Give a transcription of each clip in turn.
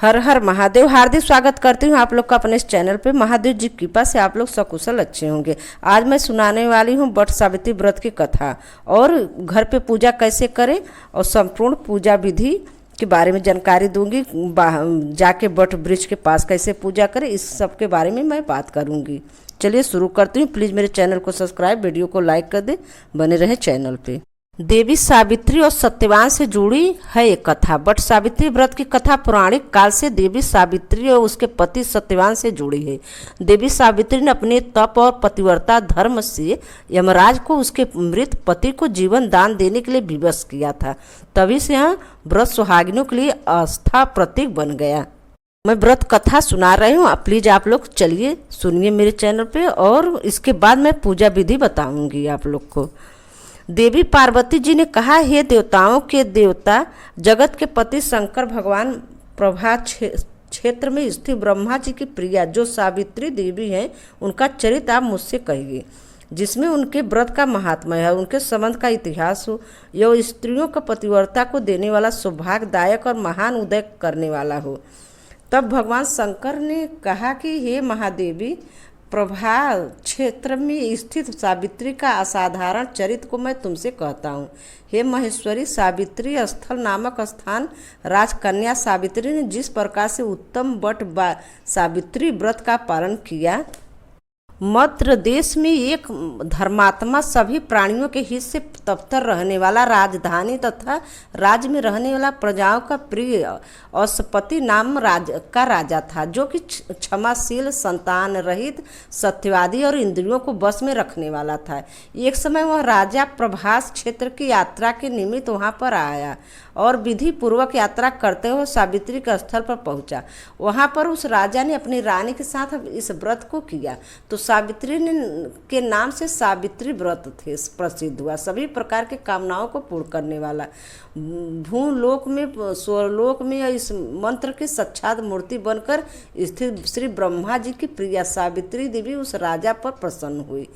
हर हर महादेव। हार्दिक स्वागत करती हूँ आप लोग का अपने इस चैनल पे। महादेव जी की कृपा से आप लोग सकुशल अच्छे होंगे। आज मैं सुनाने वाली हूँ वट सावित्री व्रत की कथा और घर पे पूजा कैसे करें और संपूर्ण पूजा विधि के बारे में जानकारी दूंगी। जाके वट वृक्ष के पास कैसे पूजा करें, इस सब के बारे में मैं बात करूंगी। चलिए शुरू करती हूँ। प्लीज़ मेरे चैनल को सब्सक्राइब, वीडियो को लाइक कर दें, बने रहे चैनल पे। देवी सावित्री और सत्यवान से जुड़ी है एक कथा। वट सावित्री व्रत की कथा पौराणिक काल से देवी सावित्री और उसके पति सत्यवान से जुड़ी है। देवी सावित्री ने अपने तप और पतिव्रता धर्म से यमराज को उसके मृत पति को जीवन दान देने के लिए विवश किया था। तभी से यह व्रत सुहागिनों के लिए आस्था प्रतीक बन गया। मैं व्रत कथा सुना रही हूँ, प्लीज आप लोग चलिए सुनिए मेरे चैनल पे और इसके बाद मैं पूजा विधि बताऊंगी आप लोग को। देवी पार्वती जी ने कहा, हे देवताओं के देवता, जगत के पति शंकर भगवान प्रभा क्षेत्र में स्थित ब्रह्मा जी की प्रिया जो सावित्री देवी हैं, उनका चरित्र आप मुझसे कहिए, जिसमें उनके व्रत का महात्मा है, उनके संबंध का इतिहास हो। यह स्त्रियों का पतिव्रता को देने वाला सौभाग्यदायक और महान उदय करने वाला हो। तब भगवान शंकर ने कहा कि हे महादेवी, प्रभा क्षेत्र में स्थित सावित्री का असाधारण चरित्र को मैं तुमसे कहता हूँ। हे महेश्वरी, सावित्री स्थल नामक स्थान राजकन्या सावित्री ने जिस प्रकार से उत्तम वट सावित्री व्रत का पालन किया, मध्य देश में एक धर्मात्मा सभी प्राणियों के हित से तत्पर रहने वाला, राजधानी तथा राज्य में रहने वाला, प्रजाओं का प्रिय औसपति नाम का राजा था, जो कि क्षमाशील, संतान रहित, सत्यवादी और इंद्रियों को बस में रखने वाला था। एक समय वह राजा प्रभास क्षेत्र की यात्रा के निमित्त वहां पर आया और विधि पूर्वक यात्रा करते हुए सावित्री के स्थल पर पहुंचा। वहां पर उस राजा ने अपनी रानी के साथ इस व्रत को किया, तो सावित्री के नाम से सावित्री व्रत थे प्रसिद्ध हुआ। सभी प्रकार के कामनाओं को पूर्ण करने वाला, भूलोक में स्वलोक में इस मंत्र की साक्षात मूर्ति बनकर स्थित श्री ब्रह्मा जी की प्रिया सावित्री देवी उस राजा पर प्रसन्न हुई।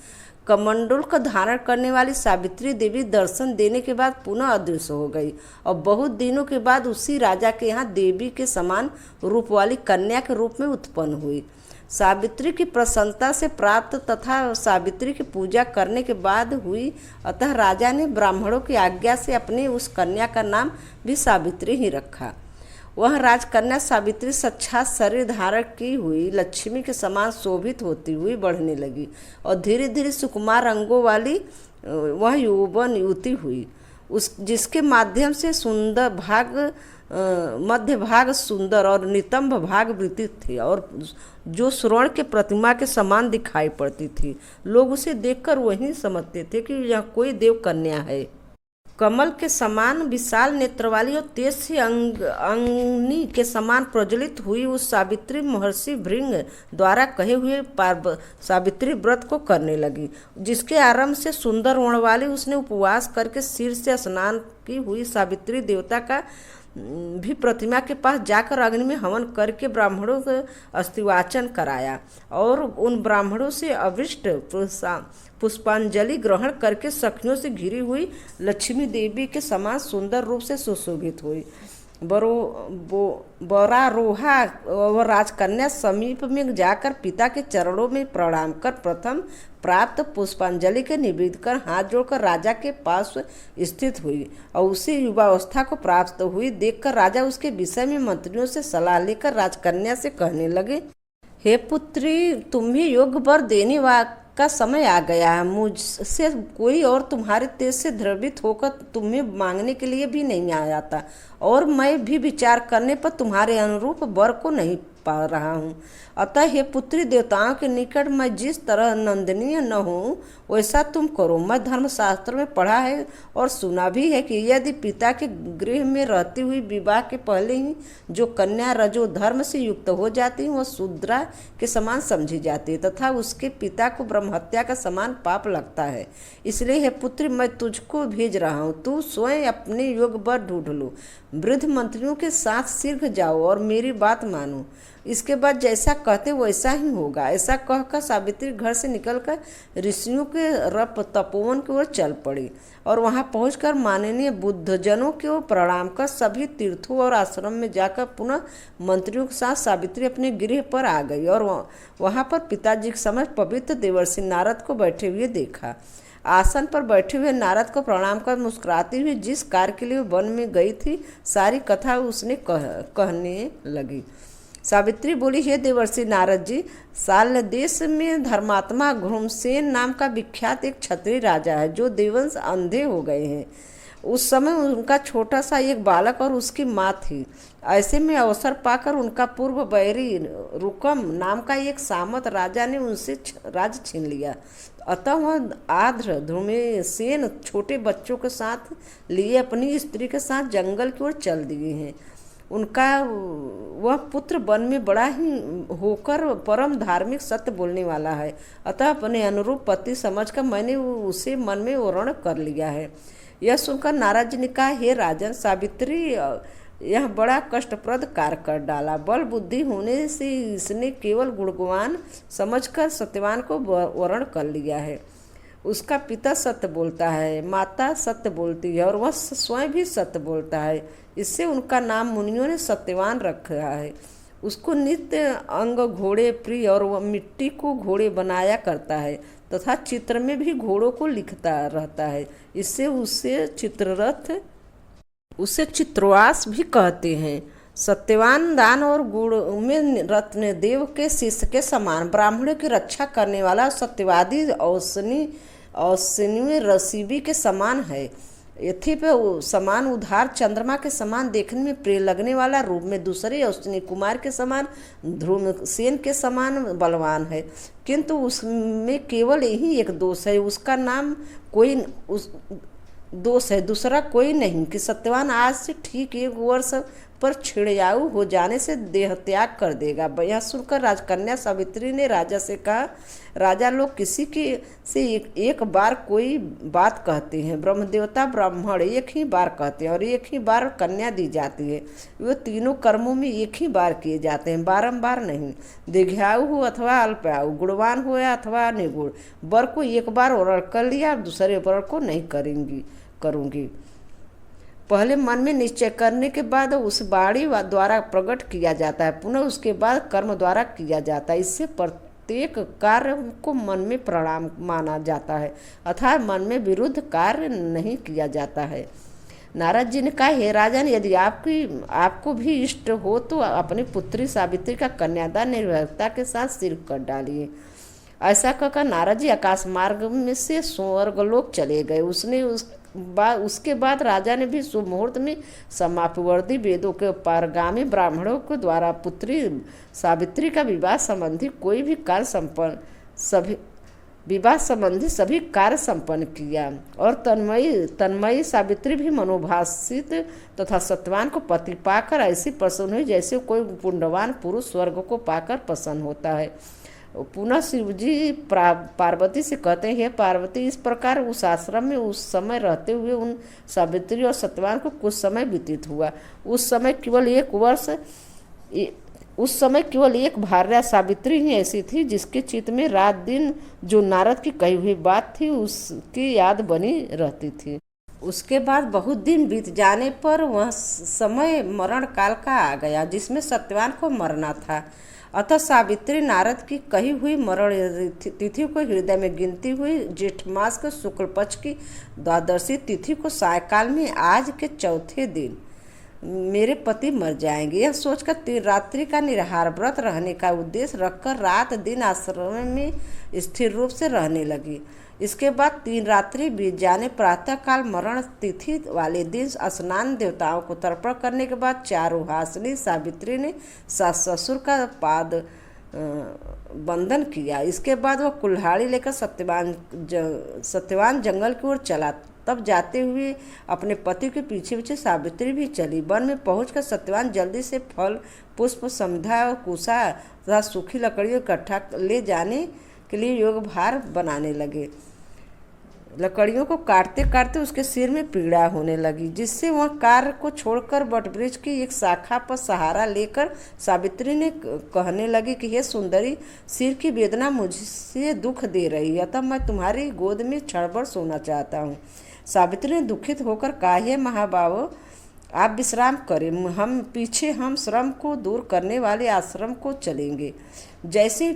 कमंडल का धारण करने वाली सावित्री देवी दर्शन देने के बाद पुनः अदृश्य हो गई और बहुत दिनों के बाद उसी राजा के यहाँ देवी के समान रूप वाली कन्या के रूप में उत्पन्न हुई। सावित्री की प्रसन्नता से प्राप्त तथा सावित्री की पूजा करने के बाद हुई, अतः राजा ने ब्राह्मणों की आज्ञा से अपनी उस कन्या का नाम भी सावित्री ही रखा। वह राजकन्या सावित्री साक्षात शरीर धारण की हुई लक्ष्मी के समान शोभित होती हुई बढ़ने लगी और धीरे धीरे सुकुमार अंगों वाली वह यौवन युवती हुई, उस जिसके माध्यम से सुंदर भाग मध्य भाग सुंदर और नितंब भाग वृत्तित थे और जो स्वर्ण के प्रतिमा के समान दिखाई पड़ती थी। लोग उसे देखकर वही समझते थे कि यह कोई देव कन्या है। कमल के समान विशाल नेत्र वाली और तेज से अग्नि के समान प्रज्वलित हुई उस सावित्री महर्षि भृंग द्वारा कहे हुए सावित्री व्रत को करने लगी, जिसके आरंभ से सुंदर वर्ण वाली उसने उपवास करके सिर से स्नान की हुई सावित्री देवता का भी प्रतिमा के पास जाकर अग्नि में हवन करके ब्राह्मणों को अस्थिवाचन कराया और उन ब्राह्मणों से अविष्ट पुष्पांजलि ग्रहण करके सखियों से घिरी हुई लक्ष्मी देवी के समान सुंदर रूप से सुशोभित हुई। बरारोहा व राजकन्या समीप में जाकर पिता के चरणों में प्रणाम कर प्रथम प्राप्त पुष्पांजलि के निवेद कर हाथ जोड़कर राजा के पास स्थित हुई और उसी युवावस्था को प्राप्त हुई देखकर राजा उसके विषय में मंत्रियों से सलाह लेकर राजकन्या से कहने लगे, हे पुत्री, तुम्हें योग वर देने का समय आ गया है। मुझसे कोई और तुम्हारे तेज से द्रवित होकर तुम्हें मांगने के लिए भी नहीं आ जाता और मैं भी विचार करने पर तुम्हारे अनुरूप वर को नहीं पा रहा हूँ। अतः हे पुत्री, देवताओं के निकट मैं जिस तरह नंदनीय न हूँ वैसा तुम करो। मैं धर्मशास्त्र में पढ़ा है और सुना भी है कि यदि पिता के गृह में रहती हुई विवाह के पहले ही जो कन्या रजो धर्म से युक्त हो जाती है वह शूद्रा के समान समझी जाती है तथा उसके पिता को ब्रह्महत्या का समान पाप लगता है। इसलिए हे पुत्री, मैं तुझको भेज रहा हूँ, तू स्वयं अपने योग वर ढूंढ लो। वृद्ध मंत्रियों के साथ शीघ्र जाओ और मेरी बात मानो। इसके बाद जैसा कहते वैसा ही होगा। ऐसा कहकर सावित्री घर से निकलकर ऋषियों के रप तपोवन की ओर चल पड़ी और वहां पहुंचकर माननीय बुद्धजनों को प्रणाम कर सभी तीर्थों और आश्रम में जाकर पुनः मंत्रियों के साथ सावित्री अपने गृह पर आ गई और वहां पर पिताजी के समक्ष पवित्र देवर्षि नारद को बैठे हुए देखा। आसन पर बैठे हुए नारद को प्रणाम कर मुस्कुराती हुई जिस कार्य के लिए वन में गई थी सारी कथा उसने कहने लगी। सावित्री बोली, हे देवर्षि नारद जी, साल देश में धर्मात्मा घुमसेन नाम का विख्यात एक क्षत्रिय राजा है जो देवंश अंधे हो गए हैं। उस समय उनका छोटा सा एक बालक और उसकी माँ थी। ऐसे में अवसर पाकर उनका पूर्व बैरी रुकम नाम का एक सामंत राजा ने उनसे राज छीन लिया। अतः वह आध्र धूमेसेन छोटे बच्चों के साथ लिए अपनी स्त्री के साथ जंगल की ओर चल दिए हैं। उनका वह पुत्र वन में बड़ा ही होकर परम धार्मिक सत्य बोलने वाला है। अतः अपने अनुरूप पति समझकर मैंने उसे मन में वर्ण कर लिया है। यह सुनकर नारद जी ने कहा, हे राजन, सावित्री यह बड़ा कष्टप्रद कार्य कर डाला। बल बुद्धि होने से इसने केवल गुणवान समझकर सत्यवान को वर्ण कर लिया है। उसका पिता सत्य बोलता है, माता सत्य बोलती है और वह स्वयं भी सत्य बोलता है। इससे उनका नाम मुनियों ने सत्यवान रखा है। उसको नित्य अंग घोड़े प्रिय और वह मिट्टी को घोड़े बनाया करता है तथा चित्र में भी घोड़ों को लिखता रहता है। इससे उसे चित्रवास भी कहते हैं। सत्यवान दान और गुण में रत्न देव के शिष्य के समान, ब्राह्मणों की रक्षा करने वाला सत्यवादी औसनी रसीबी के समान है। यथि पे समान उधार चंद्रमा के समान देखने में प्रिय लगने वाला, रूप में दूसरे औसनी कुमार के समान ध्रुमसेन के समान बलवान है। किंतु उसमें केवल यही एक दोष है, उसका नाम कोई दोष है दूसरा कोई नहीं कि सत्यवान आज से ठीक 1 वर्ष पर छिड़याऊ हो जाने से देह त्याग कर देगा। यह सुनकर राजकन्या सावित्री ने राजा से कहा, राजा लोग किसी के से एक बार कोई बात कहते हैं। ब्रह्मदेवता ब्राह्मण एक ही बार कहते हैं और एक ही बार कन्या दी जाती है। वे तीनों कर्मों में एक ही बार किए जाते हैं, बारंबार नहीं। दीर्घायु हो अथवा अल्पायु, गुणवान हो या अथवा निगुण, वर को एक बार वर्ण कर लिया, दूसरे वर को नहीं करूँगी। पहले मन में निश्चय करने के बाद उस वाणी द्वारा प्रकट किया जाता है, पुनः उसके बाद कर्म द्वारा किया जाता है। इससे प्रत्येक कार्य को मन में प्रणाम माना जाता है, अर्थात मन में विरुद्ध कार्य नहीं किया जाता है। नारद जी ने कहा, हे राजन, यदि आपको भी इष्ट हो तो अपनी पुत्री सावित्री का कन्यादान निर्भयता के साथ सिर कर डालिए। ऐसा कहकर नारद जी आकाश मार्ग में से स्वर्गलोक चले गए। उसके बाद राजा ने भी शुभ मुहूर्त में समापवर्ती वेदों के पारगामी ब्राह्मणों के द्वारा पुत्री सावित्री का विवाह संबंधी सभी कार्य संपन्न किया और तन्मयी सावित्री भी मनोभाषित तथा सत्यवान को पति पाकर ऐसी प्रसन्न हुई जैसे कोई पुण्यवान पुरुष स्वर्ग को पाकर प्रसन्न होता है। पुनः शिवजी पार्वती से कहते हैं, हे पार्वती, इस प्रकार उस आश्रम में उस समय रहते हुए उन सावित्री और सत्यवान को कुछ समय व्यतीत हुआ। उस समय केवल एक भार्या सावित्री ही ऐसी थी जिसके चित्त में रात दिन जो नारद की कही हुई बात थी उसकी याद बनी रहती थी। उसके बाद बहुत दिन बीत जाने पर वह समय मरण काल का आ गया जिसमें सत्यवान को मरना था। अतः सावित्री नारद की कही हुई मरण तिथि को हृदय में गिनती हुई जेठ मास के शुक्ल पक्ष की द्वादशी तिथि को सायकाल में आज के चौथे दिन मेरे पति मर जाएंगे, यह सोचकर 3 रात्रि का निराहार व्रत रहने का उद्देश्य रखकर रात दिन आश्रम में स्थिर रूप से रहने लगी। इसके बाद 3 रात्रि बीत जाने प्रातःकाल मरण तिथि वाले दिन स्नान देवताओं को तर्पण करने के बाद चारुहासिनी सावित्री ने सास ससुर का पाद बंधन किया। इसके बाद वह कुल्हाड़ी लेकर सत्यवान जंगल की ओर चला। तब जाते हुए अपने पति के पीछे पीछे सावित्री भी चली। वन में पहुंचकर सत्यवान जल्दी से फल पुष्प समिधा और कुशा तथा सूखी लकड़ियों इकट्ठा ले जाने के लिए योग भार बनाने लगे। लकड़ियों को काटते काटते उसके सिर में पीड़ा होने लगी, जिससे वह कार्य को छोड़कर वटवृक्ष की एक शाखा पर सहारा लेकर सावित्री ने कहने लगी कि हे सुंदरी, सिर की वेदना मुझसे दुख दे रही है, अतः मैं तुम्हारी गोद में क्षण भर सोना चाहता हूँ। सावित्री ने दुखित होकर कहा, हे महाबाहो, आप विश्राम करें, हम श्रम को दूर करने वाले आश्रम को चलेंगे। जैसे ही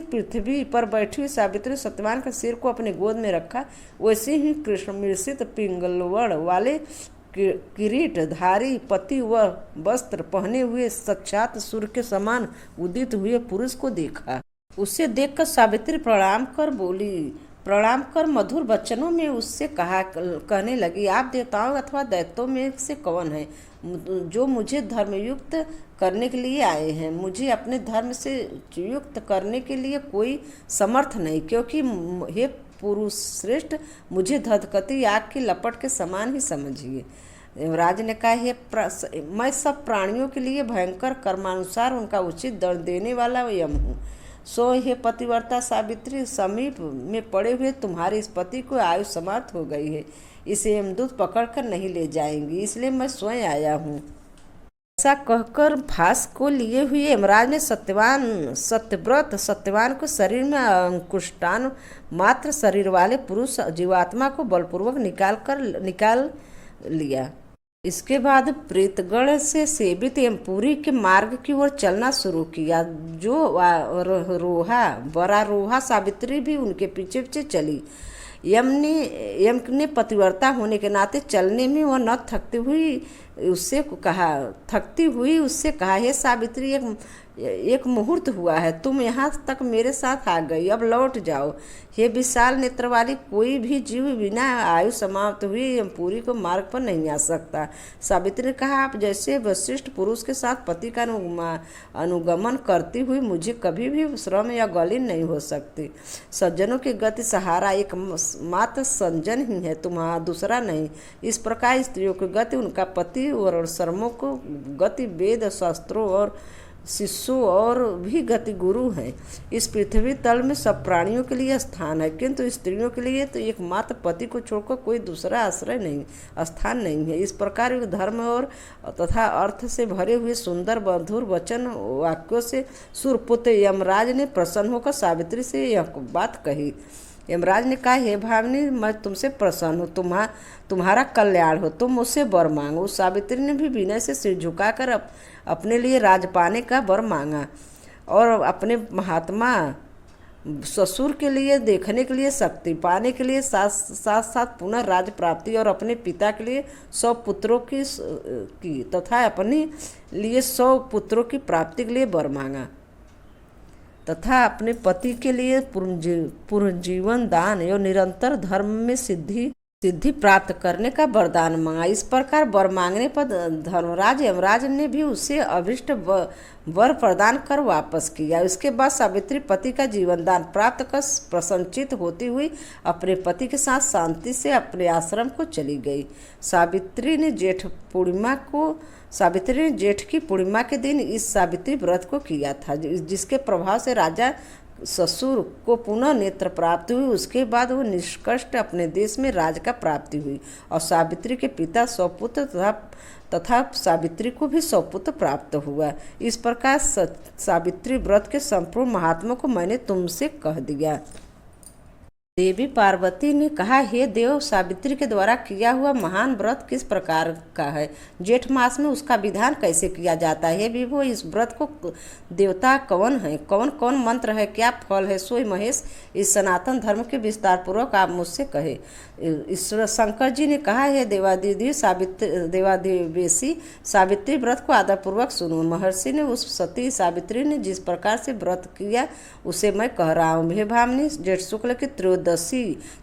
पृथ्वी पर बैठी हुई सावित्री सत्यवान के सिर को अपने गोद में रखा, वैसे ही कृष्ण मिश्रित पिंगलवड़ वाले किरीटधारी पति व वस्त्र पहने हुए साक्षात सूर्य के समान उदित हुए पुरुष को देखा। उसे देखकर सावित्री प्रणाम कर मधुर वचनों में उससे कहने लगी, आप देवताओं अथवा दैत्यों में से कौन है जो मुझे धर्मयुक्त करने के लिए आए हैं? मुझे अपने धर्म से युक्त करने के लिए कोई समर्थ नहीं, क्योंकि हे पुरुष श्रेष्ठ, मुझे धधकती आग की लपट के समान ही समझिए। यमराज ने कहा, मैं सब प्राणियों के लिए भयंकर कर्मानुसार उनका उचित दंड देने वाला यम हूँ। सो हे पतिव्रता सावित्री, समीप में पड़े हुए तुम्हारे इस पति को आयु समाप्त हो गई है, इसे यमदूत पकड़कर नहीं ले जाएंगी, इसलिए मैं स्वयं आया हूँ। ऐसा कहकर फांस को लिए हुए यमराज ने सत्यवान को शरीर में अंकुष्ठान मात्र शरीर वाले पुरुष जीवात्मा को बलपूर्वक निकाल लिया। इसके बाद प्रेतगण से सेवित यमपुरी के मार्ग की ओर चलना शुरू किया। जो वरारोहा सावित्री भी उनके पीछे पीछे चली। यम ने पतिव्रता होने के नाते चलने में वह न थकती हुई उससे कहा, हे सावित्री, एक मुहूर्त हुआ है, तुम यहाँ तक मेरे साथ आ गई, अब लौट जाओ। हे विशाल नेत्र वाली, कोई भी जीव बिना आयु समाप्त हुई यमपुरी को मार्ग पर नहीं आ सकता। सावित्री ने कहा, आप जैसे वशिष्ठ पुरुष के साथ पति का अनुगमन करती हुई मुझे कभी भी श्रम या गलिन नहीं हो सकती। सज्जनों की गति सहारा एक मात्र संजन ही है, तुम्हारा दूसरा नहीं। इस प्रकार स्त्रियों की गति उनका पति और श्रमों को गति वेद शास्त्रों और शिष्यों और भी गति गुरु हैं। इस पृथ्वी तल में सब प्राणियों के लिए स्थान है, किंतु स्त्रियों के लिए तो एकमात्र पति को छोड़कर कोई दूसरा स्थान नहीं है। इस प्रकार धर्म और तथा अर्थ से भरे हुए सुंदर मधुर वचन वाक्यों से सुरपुत्र यमराज ने प्रसन्न होकर सावित्री से यह बात कही। यमराज ने कहा, हे भामिनी, मैं तुमसे प्रसन्न हूँ, तुम्हारा कल्याण हो, तुम मुझसे वर मांगो। सावित्री ने भी विनय से सिर झुकाकर अपने लिए राज पाने का वर मांगा और अपने महात्मा ससुर के लिए देखने के लिए शक्ति पाने के लिए साथ पुनः राज प्राप्ति और अपने पिता के लिए 100 पुत्रों की तथा अपने लिए 100 पुत्रों की प्राप्ति के लिए वर मांगा तथा अपने पति के लिए पुनर्जीवन दान एवं निरंतर धर्म में सिद्धि प्राप्त करने का वरदान मांगा। इस प्रकार वर मांगने पर धर्मराज यमराज ने भी उसे अभिष्ट वर प्रदान कर वापस किया। इसके बाद सावित्री पति का जीवन दान प्राप्त कर प्रसन्नचित होती हुई अपने पति के साथ शांति से अपने आश्रम को चली गई। सावित्री ने जेठ की पूर्णिमा के दिन इस सावित्री व्रत को किया था, जिसके प्रभाव से राजा ससुर को पुनः नेत्र प्राप्ति हुई। उसके बाद वो निष्कष्ट अपने देश में राज का प्राप्ति हुई और सावित्री के पिता सौपुत्र तथा सावित्री को भी सौपुत्र प्राप्त हुआ। इस प्रकार सावित्री व्रत के संपूर्ण महात्मा को मैंने तुमसे कह दिया। देवी पार्वती ने कहा, हे देव, सावित्री के द्वारा किया हुआ महान व्रत किस प्रकार का है? जेठ मास में उसका विधान कैसे किया जाता है? हे विभो, इस व्रत को देवता कौन है, कौन कौन मंत्र है, क्या फल है? सोई महेश, इस सनातन धर्म के विस्तार पूर्वक आप मुझसे कहे। ईश्वर शंकर जी ने कहा, हे देवादेवेशी सावित्री व्रत को आदरपूर्वक सुनो। महर्षि ने उस सती सावित्री ने जिस प्रकार से व्रत किया उसे मैं कह रहा हूँ। हे भामिनी, जेठ शुक्ल की त्रयोदशी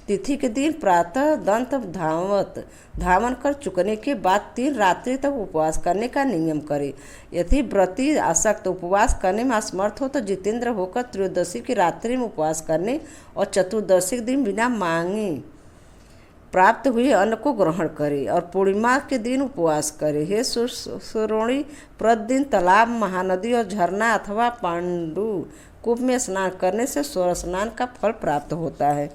तिथि के दिन प्रातः दंत धावन कर चुकने के बाद 3 रात्रि तक उपवास करने का नियम करे। यदि व्रती आसक्त उपवास करने में असमर्थ हो तो जितेंद्र होकर त्रयोदशी की रात्रि में उपवास करने और चतुर्दशी के दिन बिना मांगे प्राप्त हुए अन्न को ग्रहण करे और पूर्णिमा के दिन उपवास करे। हे सुरोणी, प्रतिदिन तालाब, महानदी और झरना अथवा पांडु कूप में स्नान करने से स्वर स्नान का फल प्राप्त होता है।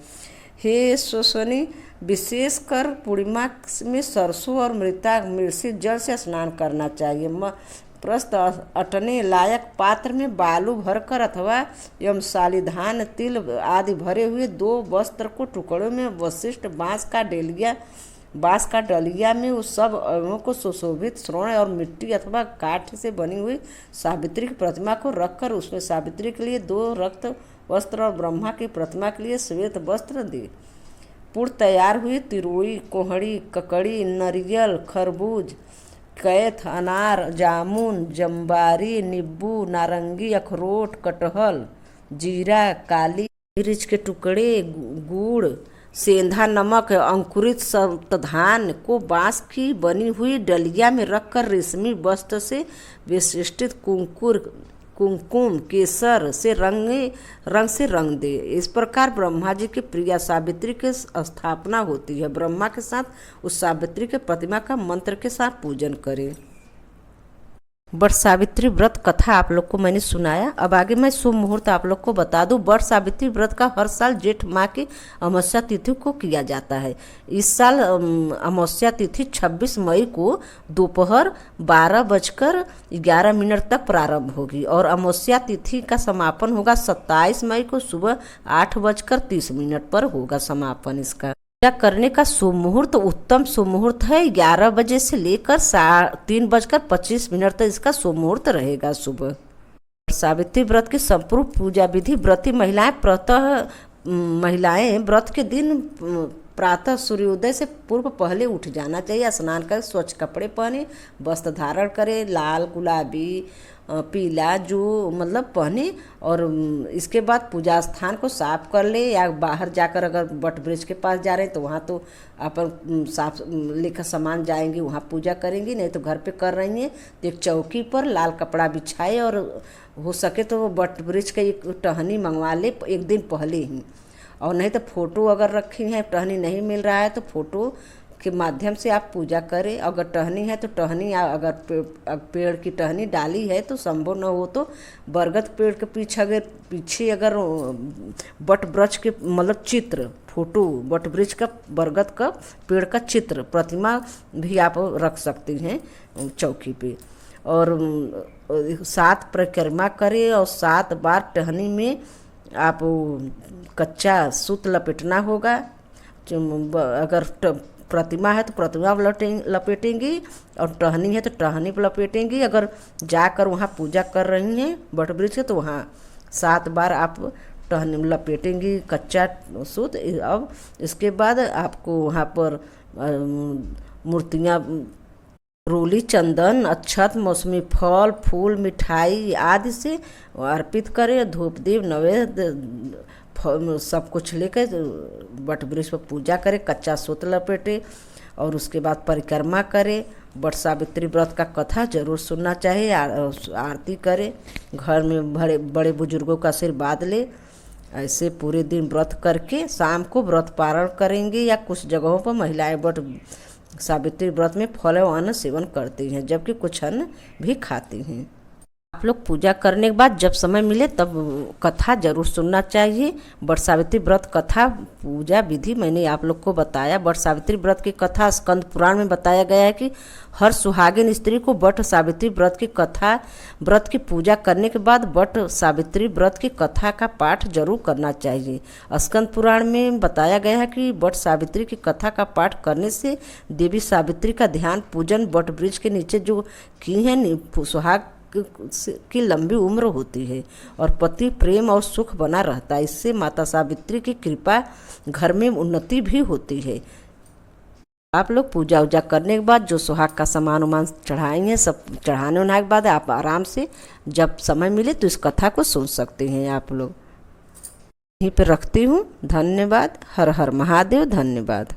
हे शोषणी, विशेषकर पूर्णिमा में सरसों और मृता मिर्ची जल से स्नान करना चाहिए। प्रस्त अटने लायक पात्र में बालू भरकर अथवा एवं सालिधान तिल आदि भरे हुए 2 वस्त्र को टुकड़ों में वशिष्ठ बांस का डलिया में उस सब अवयों को सुशोभित स्वर्ण और मिट्टी अथवा काठ से बनी हुई सावित्री की प्रतिमा को रखकर उसमें सावित्री के लिए 2 रक्त वस्त्र और ब्रह्मा की प्रतिमा के लिए श्वेत वस्त्र दे। पूर्ण तैयार हुई तिरोई, कोहड़ी, ककड़ी, नारियल, खरबूज, कैथ, अनार, जामुन, जम्बारी, नींबू, नारंगी, अखरोट, कटहल, जीरा, काली मिर्च के टुकड़े, गुड़, सेंधा नमक, अंकुरित सप्तधान को बांस की बनी हुई डलिया में रखकर रेशमी वस्त्र से विशिष्टित कुमकुम केसर से रंग से रंग दे। इस प्रकार ब्रह्मा जी की प्रिया सावित्री की स्थापना होती है। ब्रह्मा के साथ उस सावित्री के प्रतिमा का मंत्र के साथ पूजन करें। वट सावित्री व्रत कथा आप लोग को मैंने सुनाया। अब आगे मैं शुभ मुहूर्त आप लोग को बता दूं। वट सावित्री व्रत का हर साल जेठ माह की अमावस्या तिथि को किया जाता है। इस साल अमावस्या तिथि 26 मई को दोपहर 12:11 तक प्रारंभ होगी और अमावस्या तिथि का समापन होगा 27 मई को सुबह 8:30 पर होगा समापन इसका। पूजा करने का शुभ मुहूर्त उत्तम शुभ मुहूर्त है 11 बजे से लेकर 3:25 तक इसका शुभ मुहूर्त रहेगा सुबह। सावित्री व्रत की संपूर्ण पूजा विधि व्रती महिलाएं व्रत के दिन प्रातः सूर्योदय से पूर्व पहले उठ जाना चाहिए। स्नान कर स्वच्छ कपड़े पहने, वस्त्र धारण करें, लाल, गुलाबी, पीला जो मतलब पहने और इसके बाद पूजा स्थान को साफ कर ले या बाहर जाकर अगर वट वृक्ष के पास जा रहे हैं तो वहाँ तो अपन साफ लेकर सामान जाएंगे, वहाँ पूजा करेंगी। नहीं तो घर पे कर रही हैं तो एक चौकी पर लाल कपड़ा बिछाए और हो सके तो वट वृक्ष का एक टहनी मंगवा ले एक दिन पहले ही। और नहीं तो फोटो अगर रखी हैं, टहनी नहीं मिल रहा है तो फोटो के माध्यम से आप पूजा करें। अगर टहनी है तो टहनी, अगर पेड़ की टहनी डाली है तो संभव न हो तो बरगद पेड़ के पीछे अगर वट वृक्ष के मतलब चित्र फोटो वट वृक्ष का बरगद का पेड़ का चित्र प्रतिमा भी आप रख सकती हैं चौकी पे। और 7 परिक्रमा करें और 7 बार टहनी में आप कच्चा सूत लपेटना होगा। अगर प्रतिमा है तो प्रतिमा लपेटेंगी और टहनी है तो टहनी पर लपेटेंगी। अगर जाकर वहाँ पूजा कर रही हैं वट वृक्ष तो वहाँ 7 बार आप टहनी लपेटेंगी कच्चा सूत। अब इसके बाद आपको वहाँ पर मूर्तियाँ, रोली, चंदन, अक्षत, मौसमी फल, फूल, मिठाई आदि से अर्पित करें। धूप दीप नैवेद्य सब कुछ लेकर वट वृक्ष पर पूजा करें, कच्चा सूत लपेटे और उसके बाद परिक्रमा करें। वट सावित्री व्रत का कथा जरूर सुनना चाहिए। आरती करें, घर में बड़े बुजुर्गों का आशीर्वाद ले। ऐसे पूरे दिन व्रत करके शाम को व्रत पारण करेंगे। या कुछ जगहों पर महिलाएं वट सावित्री व्रत में फल और अन्न सेवन करती हैं जबकि कुछ अन्न भी खाती हैं। आप लोग पूजा करने के बाद जब समय मिले तब कथा जरूर सुनना चाहिए। वट सावित्री व्रत कथा पूजा विधि मैंने आप लोग को बताया। वट सावित्री व्रत की कथा स्कंद पुराण में बताया गया है कि हर सुहागिन स्त्री को वट सावित्री व्रत की पूजा करने के बाद वट सावित्री व्रत की कथा का पाठ जरूर करना चाहिए। स्कंद पुराण में बताया गया है कि वट सावित्री की कथा का पाठ करने से देवी सावित्री का ध्यान पूजन वट वृक्ष के नीचे जो की है सुहाग की लंबी उम्र होती है और पति प्रेम और सुख बना रहता है। इससे माता सावित्री की कृपा घर में उन्नति भी होती है। आप लोग पूजा उजा करने के बाद जो सुहाग का सामान उमान चढ़ाएंगे सब चढ़ाने उठाने के बाद आप आराम से जब समय मिले तो इस कथा को सुन सकते हैं। आप लोग यहीं पे रखती हूँ। धन्यवाद। हर हर महादेव। धन्यवाद।